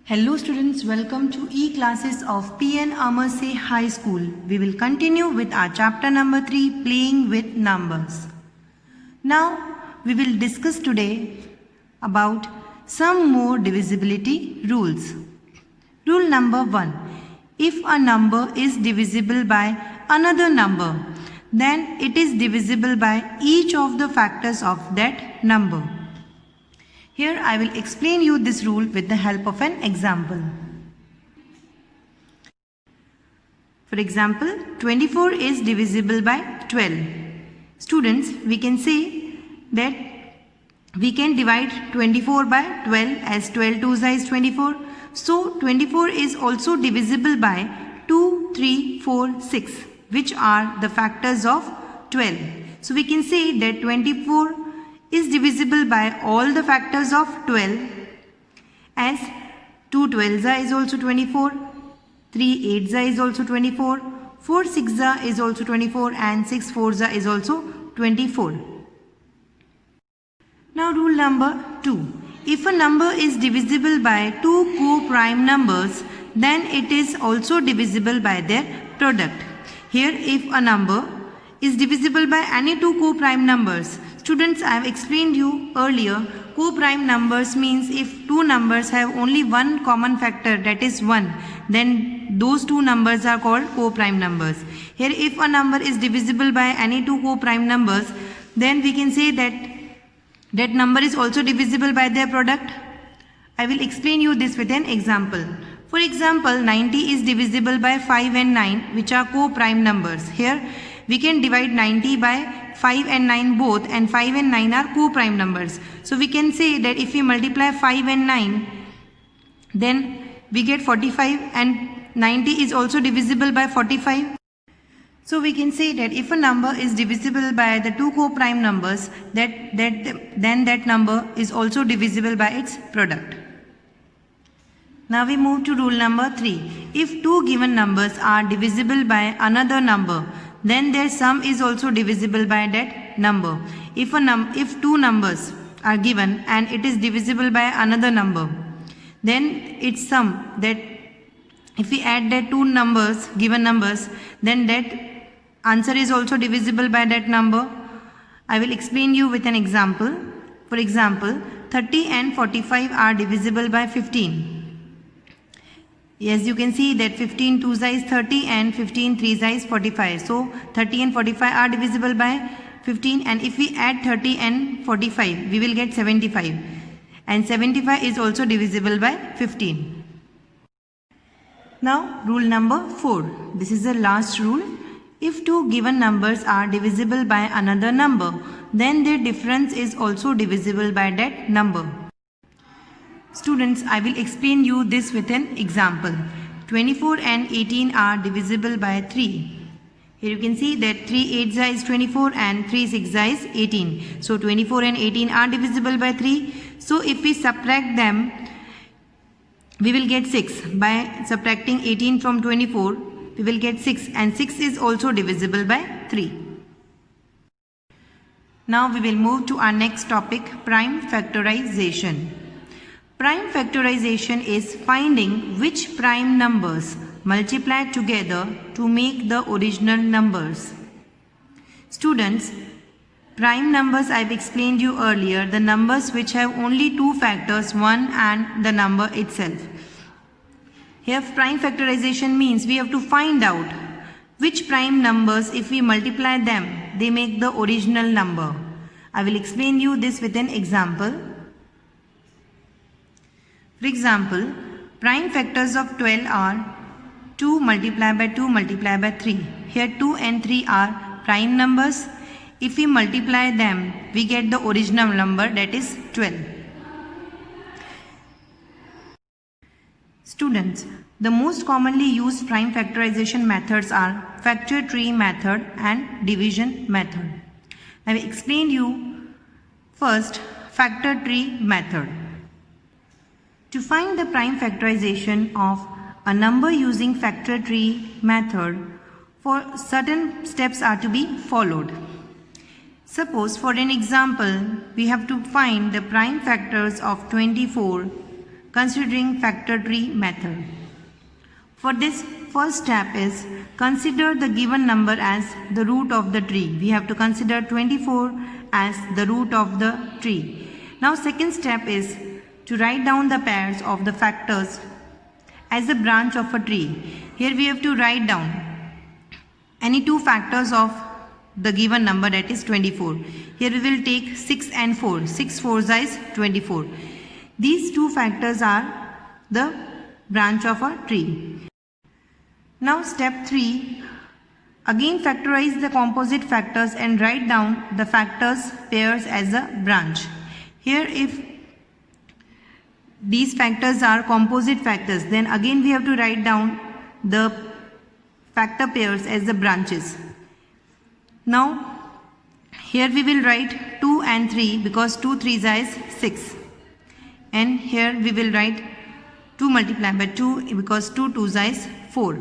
Hello students, welcome to e-classes of P.N. Amerse High School. We will continue with our chapter number 3, Playing with Numbers. Now, we will discuss today about some more divisibility rules. Rule number 1. If a number is divisible by another number, then it is divisible by each of the factors of that number. Here I will explain you this rule with the help of an example. For example, 24 is divisible by 12. Students, we can say that we can divide 24 by 12 as 12 2s is 24. So 24 is also divisible by 2, 3, 4, 6, which are the factors of 12. So we can say that 24 is divisible by all the factors of 12 as 2 12s is also 24, 3 8s is also 24, 4 6s is also 24 and 6 4s is also 24. Now rule number 2. If a number is divisible by two co-prime numbers, then it is also divisible by their product. Here if a number is divisible by any two co-prime numbers, students, I have explained you earlier, co-prime numbers means if two numbers have only one common factor, that is 1, then those two numbers are called co-prime numbers. Here if a number is divisible by any two co-prime numbers, then we can say that that number is also divisible by their product. I will explain you this with an example. For example, 90 is divisible by 5 and 9, which are co-prime numbers. Here we can divide 90 by 5 and 9 both, and 5 and 9 are co-prime numbers. So we can say that if we multiply 5 and 9, then we get 45, and 90 is also divisible by 45. So we can say that if a number is divisible by the two co-prime numbers, then that number is also divisible by its product. Now we move to rule number 3. If two given numbers are divisible by another number, then their sum is also divisible by that number. If two numbers are given and it is divisible by another number, then its sum, that if we add that two numbers, given numbers, then that answer is also divisible by that number. I will explain you with an example. For example, 30 and 45 are divisible by 15. Yes, you can see that 15 2s is 30 and 15 3s is 45. So 30 and 45 are divisible by 15, and if we add 30 and 45, we will get 75. And 75 is also divisible by 15. Now rule number 4. This is the last rule. If two given numbers are divisible by another number, then their difference is also divisible by that number. Students, I will explain you this with an example. 24 and 18 are divisible by 3. Here you can see that 3 8s is 24 and 3 6s is 18. So 24 and 18 are divisible by 3. So if we subtract them, we will get 6. By subtracting 18 from 24, we will get 6, and 6 is also divisible by 3. Now we will move to our next topic, prime factorization. Prime factorization is finding which prime numbers multiply together to make the original numbers. Students, prime numbers I have explained you earlier, the numbers which have only two factors, 1 and the number itself. Here prime factorization means we have to find out which prime numbers, if we multiply them, they make the original number. I will explain you this with an example. For example, prime factors of 12 are 2 multiplied by 2 multiplied by 3. Here 2 and 3 are prime numbers. If we multiply them, we get the original number, that is 12. Students, the most commonly used prime factorization methods are factor tree method and division method. I will explain you first factor tree method. To find the prime factorization of a number using factor tree method, for certain steps are to be followed. Suppose for an example, we have to find the prime factors of 24, considering factor tree method. For this, first step is consider the given number as the root of the tree. We have to consider 24 as the root of the tree. Now second step is to write down the pairs of the factors as a branch of a tree. Here we have to write down any two factors of the given number, that is 24. Here we will take 6 and 4. 6 4s is 24. These two factors are the branch of a tree. Now step 3. Again factorize the composite factors and write down the factors pairs as a branch. Here if these factors are composite factors, then again we have to write down the factor pairs as the branches. Now here we will write 2 and 3 because 2 3s is 6. And here we will write 2 multiplied by 2 because 2 2s is 4.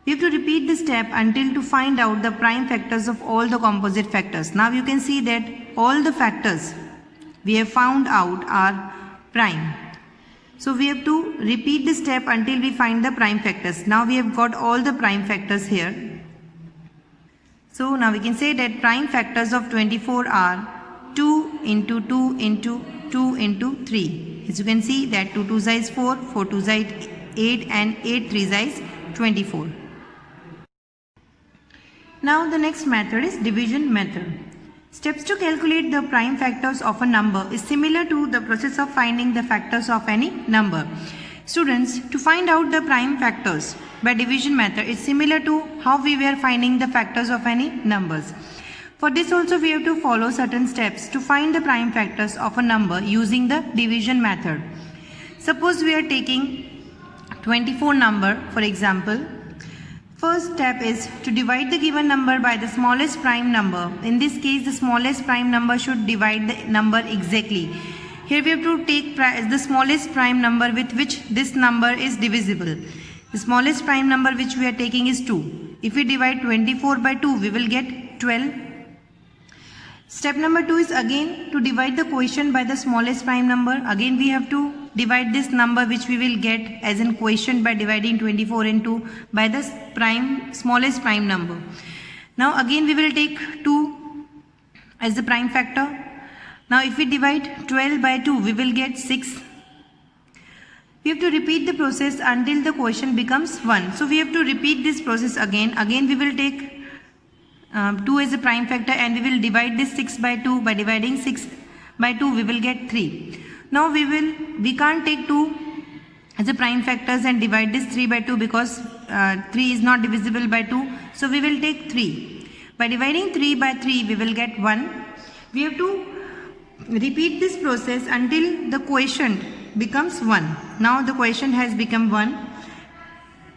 We have to repeat this step until to find out the prime factors of all the composite factors. Now you can see that all the factors we have found out are prime. So we have to repeat this step until we find the prime factors. Now we have got all the prime factors here. So now we can say that prime factors of 24 are 2 into 2 into 2 into 3. As you can see that 2 2s is 4, 4 2s is 8 and 8 3s is 24. Now the next method is division method. Steps to calculate the prime factors of a number is similar to the process of finding the factors of any number. Students, to find out the prime factors by division method is similar to how we were finding the factors of any numbers. For this also we have to follow certain steps to find the prime factors of a number using the division method. Suppose we are taking 24 number for example. First step is to divide the given number by the smallest prime number. In this case, the smallest prime number should divide the number exactly. Here we have to take the smallest prime number with which this number is divisible. The smallest prime number which we are taking is 2. If we divide 24 by 2, we will get 12. Step number 2 is again to divide the quotient by the smallest prime number. Again we have to divide this number which we will get as in quotient by dividing 24 into by the smallest prime number. Now again we will take 2 as the prime factor. Now if we divide 12 by 2, we will get 6. We have to repeat the process until the quotient becomes 1. So we have to repeat this process again. Again we will take 2 as a prime factor and we will divide this 6 by 2. By dividing 6 by 2, we will get 3. Now we can't take 2 as a prime factors and divide this 3 by 2 because 3 is not divisible by 2. So we will take 3. By dividing 3 by 3, we will get 1. We have to repeat this process until the quotient becomes 1. Now the quotient has become 1.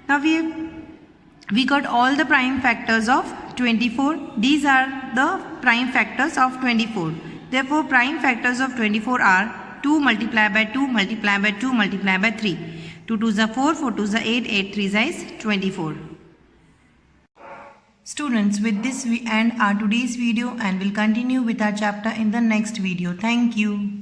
Now we got all the prime factors of 24. These are the prime factors of 24. Therefore, prime factors of 24 are 2 multiplied by 2 multiplied by 2 multiplied by 3. 2 2s are 4, 4 2s are 8, 8 3s is 24. Students, with this we end our today's video and will continue with our chapter in the next video. Thank you.